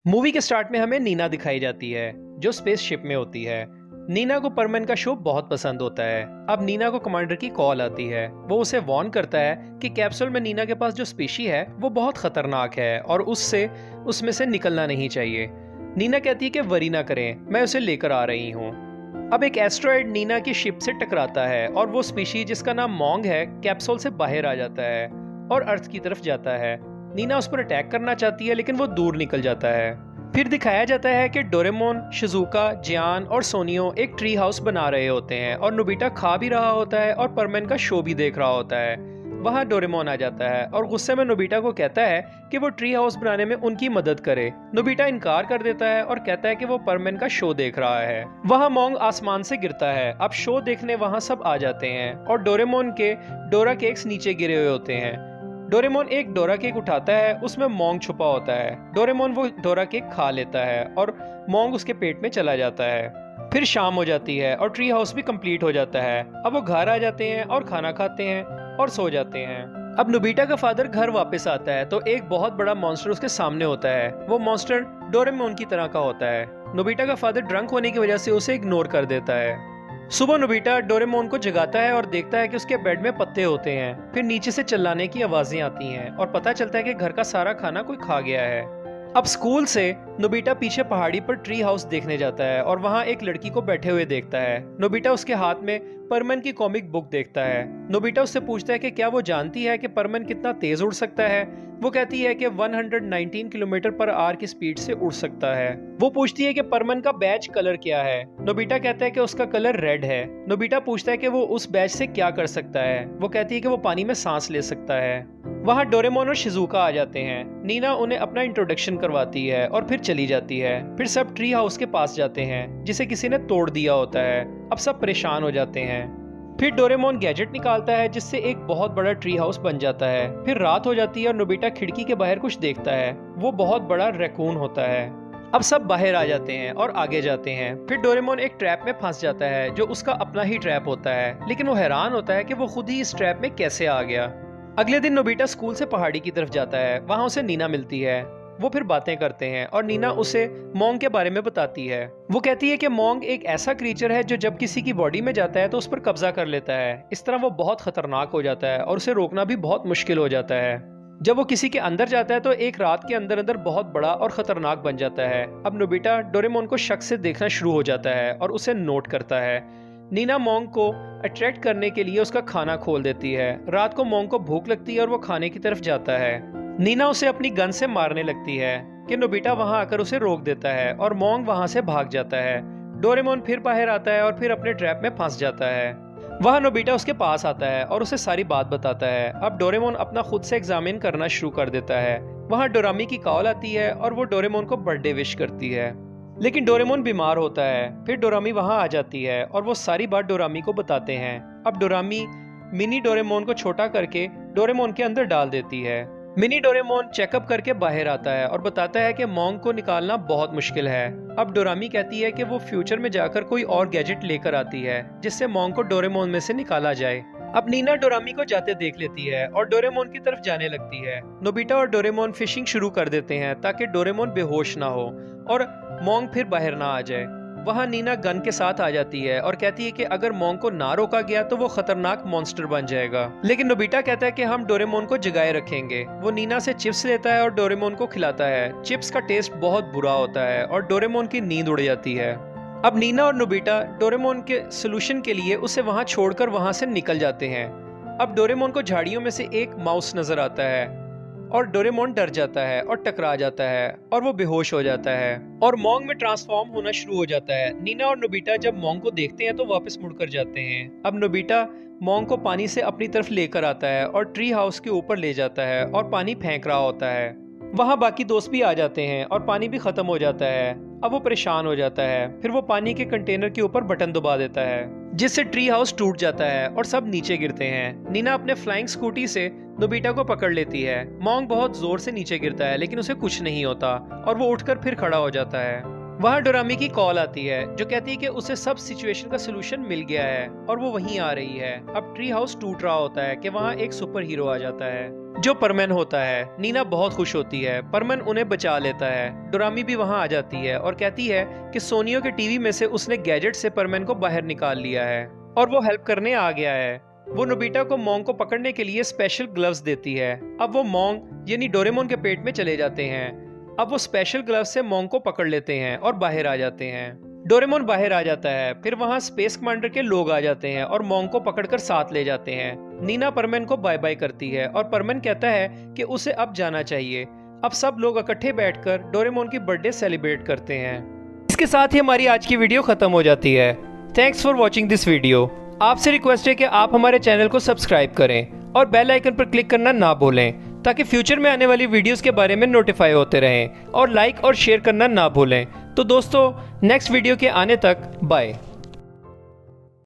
Movie के start में हमें नीना दिखाई जाती है जो स्पेस शिप में होती है। नीना को परमन का शो बहुत पसंद होता है। अब नीना को कमांडर की कॉल आती है। वो उसे वार्न करता है कि कैप्सूल में नीना के पास जो स्पीशी है वो बहुत खतरनाक है और उसमें से निकलना नहीं चाहिए। नीना कहती है कि वरी ना करें, मैं उसे लेकर आ रही हूँ। अब एक एस्ट्रॉयड नीना की शिप से टकराता है और वो स्पीशी जिसका नाम मोंग है कैप्सूल से बाहर आ जाता है और अर्थ की तरफ जाता है। नीना उस पर अटैक करना चाहती है लेकिन वो दूर निकल जाता है। फिर दिखाया जाता है कि डोरेमोन, शिजुका, जियान और सोनियो एक ट्री हाउस बना रहे होते हैं और नोबिता खा भी रहा होता है और परमन का शो भी देख रहा होता है। वहां डोरेमोन आ जाता है और गुस्से में नोबिता को कहता है कि वो ट्री हाउस बनाने में उनकी मदद करे। नोबिता इनकार कर देता है और कहता है कि वो परमन का शो देख रहा है। वहां मोंग आसमान से गिरता है। अब शो देखने वहां सब आ जाते हैं और डोरेमोन के डोरा केक्स नीचे गिरे हुए होते हैं। डोरेमोन एक डोरा केक उठाता है, उसमें मोंग छुपा होता है। डोरेमोन वो डोरा केक खा लेता है और मोंग उसके पेट में चला जाता है। फिर शाम हो जाती है और ट्री हाउस भी कंप्लीट हो जाता है। अब वो घर आ जाते हैं और खाना खाते हैं और सो जाते हैं। अब नोबिता का फादर घर वापस आता है तो एक बहुत बड़ा मॉन्स्टर उसके सामने होता है। वो मॉन्स्टर डोरेमोन की तरह का होता है। नोबिता का फादर ड्रंक होने की वजह से उसे इग्नोर कर देता है। सुबह नोबिता डोरेमोन को जगाता है और देखता है कि उसके बेड में पत्ते होते हैं। फिर नीचे से चिल्लाने की आवाजें आती हैं और पता चलता है कि घर का सारा खाना कोई खा गया है। अब स्कूल से नोबिता पीछे पहाड़ी पर ट्री हाउस देखने जाता है और वहां एक लड़की को बैठे हुए देखता है। नोबिता उसके हाथ में परमन की कॉमिक बुक देखता है। नोबिता उससे पूछता है कि क्या वो जानती है कि परमन कितना तेज उड़ सकता है। वो कहती है कि 119 किलोमीटर पर आवर की स्पीड से उड़ सकता है। वो पूछती है कि परमन का बैज कलर क्या है। नोबिता कहता है कि उसका कलर रेड है। नोबिता पूछता है कि वो उस बैज से क्या कर सकता है। वो कहती है कि वो पानी में सांस ले सकता है। वहां डोरेमोन और शिजुका आ जाते हैं। नीना उन्हें अपना इंट्रोडक्शन करवाती है और फिर चली जाती है। फिर सब ट्री हाउस के पास जाते हैं जिसे किसी ने तोड़ दिया होता है। अब सब परेशान हो जाते हैं। फिर डोरेमोन गैजेट निकालता है जिससे एक बहुत बड़ा ट्री हाउस बन जाता है। फिर रात हो जाती है और नोबिता खिड़की के बाहर कुछ देखता है। वो बहुत बड़ा रैकून होता है। अब सब बाहर आ जाते हैं और आगे जाते हैं। फिर डोरेमोन एक ट्रैप में फंस जाता है जो उसका अपना ही ट्रैप होता है, लेकिन वो हैरान होता है कि वो खुद ही इस ट्रैप में कैसे आ गया। अगले दिन नोबिता स्कूल से पहाड़ी की तरफ जाता है। वहां उसे नीना मिलती है। वो फिर बातें करते हैं और नीना उसे मोंग के बारे में बताती है। वो कहती है कि मोंग एक ऐसा क्रीचर है जो जब किसी की बॉडी में जाता है तो उस पर कब्जा कर लेता है। इस तरह वो बहुत खतरनाक हो जाता है और उसे रोकना भी बहुत मुश्किल हो जाता है। जब वो किसी के अंदर जाता है तो एक रात के अंदर अंदर बहुत बड़ा और खतरनाक बन जाता है। अब नोबिता डोरेमोन को शक से देखना शुरू हो जाता है और उसे नोट करता है। नीना मोंग को अट्रैक्ट करने के लिए उसका खाना खोल देती है। रात को मोंग को भूख लगती है और वो खाने की तरफ जाता है। नीना उसे अपनी गन से मारने लगती है कि नोबिता वहां आकर उसे रोक देता है और मोंग वहां से भाग जाता है। डोरेमोन फिर बाहर आता है और फिर अपने ट्रैप में फंस जाता है। वहां नोबिता उसके पास आता है और उसे सारी बात बताता है। अब डोरेमोन अपना खुद से एग्जामिन करना शुरू कर देता है। वहां डोरामी की कॉल आती है और वो डोरेमोन को बर्थडे विश करती है, लेकिन डोरेमोन बीमार होता है। फिर डोरामी वहां आ जाती है और वो सारी बात डोरामी को बताते हैं। अब डोरामी मिनी डोरेमोन को छोटा करके डोरेमोन के अंदर डाल देती है। मिनी डोरेमोन चेकअप करके बाहर आता है और बताता है कि मोंग को निकालना बहुत मुश्किल है। अब डोरामी कहती है कि वो फ्यूचर में जाकर कोई और गैजेट लेकर आती है जिससे मोंग को डोरेमोन में से निकाला जाए। अब नीना डोरामी को जाते देख लेती है और डोरेमोन की तरफ जाने लगती है। नोबिता और डोरेमोन फिशिंग शुरू कर देते हैं ताकि डोरेमोन बेहोश ना हो और मोंग फिर बाहर ना आ जाए। वहां नीना गन के साथ आ जाती है और कहती है कि अगर मोंग को ना रोका गया तो वो खतरनाक मॉन्स्टर बन जाएगा। लेकिन नोबिता कहता है कि हम डोरेमोन को जगाए रखेंगे। वो नीना से चिप्स लेता है और डोरेमोन को खिलाता है। चिप्स का टेस्ट बहुत बुरा होता है और डोरेमोन की नींद उड़ जाती है। अब नीना और नोबिता डोरेमोन के सोल्यूशन के लिए उसे वहां छोड़कर वहां से निकल जाते हैं। अब डोरेमोन को झाड़ियों में से एक माउस नजर आता है और डोरेमोन डर जाता है और टकरा जाता है और वो बेहोश हो जाता है और मोंग में ट्रांसफॉर्म होना शुरू हो जाता है। नीना और नोबिता जब मोंग को देखते हैं तो वापस मुड़कर जाते हैं। अब नोबिता मोंग को पानी से अपनी तरफ लेकर आता है और ट्री हाउस के ऊपर ले जाता है और पानी फेंक रहा होता है। वहां बाकी दोस्त भी आ जाते हैं और पानी भी खत्म हो जाता है। अब वो परेशान हो जाता है। फिर वो पानी के कंटेनर के ऊपर बटन दबा देता है जिससे ट्री हाउस टूट जाता है और सब नीचे गिरते हैं। नीना अपने फ्लाइंग स्कूटी से नोबिता को पकड़ लेती है। मोंग बहुत जोर से नीचे गिरता है लेकिन उसे कुछ नहीं होता और वो उठकर फिर खड़ा हो जाता है। वहाँ डोरामी की कॉल आती है जो कहती है कि उसे सब सिचुएशन का सोल्यूशन मिल गया है और वो वहीं आ रही है। अब ट्री हाउस टूट रहा होता है कि वहाँ एक सुपर हीरो आ जाता है जो परमैन होता है। नीना बहुत खुश होती है, परमैन उन्हें बचा लेता है। डोरामी भी वहाँ आ जाती है और कहती है कि सोनियो के टीवी में से उसने गैजेट से परमैन को बाहर निकाल लिया है और वो हेल्प करने आ गया है। वो नोबिता को मोंग को पकड़ने के लिए स्पेशल ग्लव्स देती है। अब वो मोंग यानी डोरेमोन के पेट में चले जाते हैं। अब वो स्पेशल ग्लव्स से मोंग को पकड़ लेते हैं और बाहर आ जाते हैं। डोरेमोन बाहर आ जाता है, फिर वहाँ स्पेस कमांडर के लोग आ जाते हैं और मोंग को पकड़कर साथ ले जाते हैं। नीना परमैन को बाय बाय करती है और परमैन कहता है कि उसे अब जाना चाहिए। अब सब लोग इकट्ठे बैठकर डोरेमोन की बर्थडे सेलिब्रेट करते हैं। इसके साथ ही हमारी आज की वीडियो खत्म हो जाती है। Thanks for watching this video. आपसे रिक्वेस्ट है कि आप हमारे चैनल को सब्सक्राइब करें और बेल आइकन पर क्लिक करना ना भूलें ताकि फ्यूचर में आने वाली वीडियोस के बारे में नोटिफाई होते रहें, और लाइक और शेयर करना ना भूलें। तो दोस्तों, नेक्स्ट वीडियो के आने तक बाय।